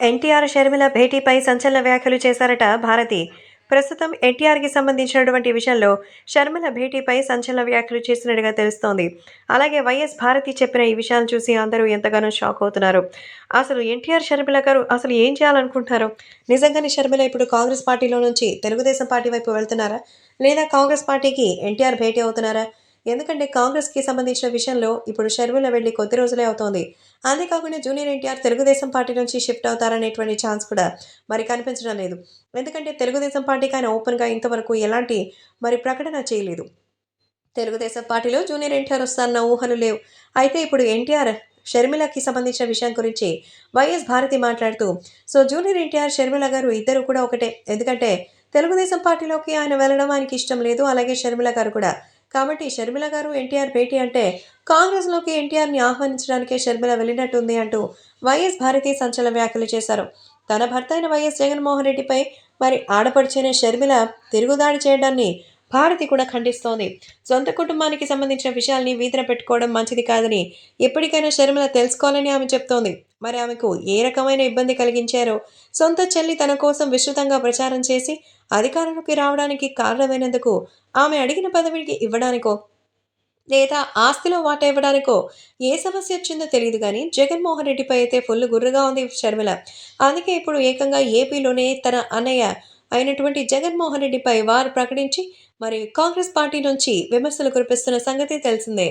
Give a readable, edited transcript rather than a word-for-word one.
ఎన్టీఆర్, షర్మిల భేటీపై సంచలన వ్యాఖ్యలు చేశారట భారతి. ప్రస్తుతం ఎన్టీఆర్‌కి సంబంధించినటువంటి విషయంలో షర్మిల భేటీపై సంచలన వ్యాఖ్యలు చేసినట్టుగా తెలుస్తోంది. అలాగే వైఎస్ భారతి చెప్పిన ఈ విషయాలను చూసి అందరూ ఎంతగానో షాక్ అవుతున్నారు. అసలు ఎన్టీఆర్, షర్మిల గారు అసలు ఏం చేయాలనుకుంటున్నారు? నిజంగానే షర్మిల ఇప్పుడు కాంగ్రెస్ పార్టీలో నుంచి తెలుగుదేశం పార్టీ వైపు వెళ్తున్నారా? లేదా కాంగ్రెస్ పార్టీకి ఎన్టీఆర్ భేటీ అవుతున్నారా? ఎందుకంటే కాంగ్రెస్‌కి సంబంధించిన విషయంలో ఇప్పుడు షర్మిల వెళ్లి కొద్ది రోజులే అవుతోంది. అంతేకాకుండా జూనియర్ ఎన్టీఆర్ తెలుగుదేశం పార్టీ నుంచి షిఫ్ట్ అవుతారనేటువంటి ఛాన్స్ కూడా మరి కనిపించడం లేదు. ఎందుకంటే తెలుగుదేశం పార్టీకి ఆయన ఓపెన్‌గా ఇంతవరకు ఎలాంటి ప్రకటన చేయలేదు. తెలుగుదేశం పార్టీలో జూనియర్ ఎన్టీఆర్ వస్తారన్న ఊహలు లేవు. అయితే ఇప్పుడు ఎన్టీఆర్, షర్మిలకి సంబంధించిన విషయం గురించి వైఎస్ భారతి మాట్లాడుతూ, జూనియర్ ఎన్టీఆర్, షర్మిల గారు ఇద్దరు కూడా ఒకటే. ఎందుకంటే తెలుగుదేశం పార్టీలోకి ఆయన వెళ్ళడం ఆయనకి ఇష్టం లేదు. అలాగే షర్మిల గారు కూడా. కాబట్టి షర్మిల గారు, ఎన్టీఆర్ భేటీ అంటే కాంగ్రెస్‌లోకి ఎన్టీఆర్‌ని ఆహ్వానించడానికే షర్మిల వెళ్ళినట్టుంది అంటూ వైఎస్ భారతి సంచలన వ్యాఖ్యలు చేశారు. తన భర్త అయిన వైఎస్ జగన్మోహన్ రెడ్డిపై ఆడపడుచైన షర్మిల తిరుగుదాడి చేయడాన్ని భారతి కూడా ఖండిస్తోంది. సొంత కుటుంబానికి సంబంధించిన విషయాల్ని వీధిన పెట్టుకోవడం మంచిది కాదని ఎప్పటికైనా షర్మిల తెలుసుకోవాలని ఆమె చెప్తోంది. మరి ఆమెకు ఏ రకమైన ఇబ్బంది కలిగించారో, సొంత చెల్లి తన కోసం విస్తృతంగా ప్రచారం చేసి అధికారంలోకి రావడానికి కారణమైనందుకు ఆమె అడిగిన పదవికి ఇవ్వడానికో, లేదా ఆస్తిలో వాటా ఇవ్వడానికో ఏ సమస్య వచ్చిందో తెలియదు కానీ జగన్మోహన్ రెడ్డిపై అయితే ఫుల్ గుర్రుగా ఉంది షర్మిల. అందుకే ఇప్పుడు ఏకంగా ఏపీలోనే తన అన్నయ్య అయినటువంటి జగన్మోహన్ రెడ్డిపై వారు ప్రకటించి కాంగ్రెస్ పార్టీ నుంచి విమర్శలు కురిపిస్తున్న సంగతి తెలిసిందే.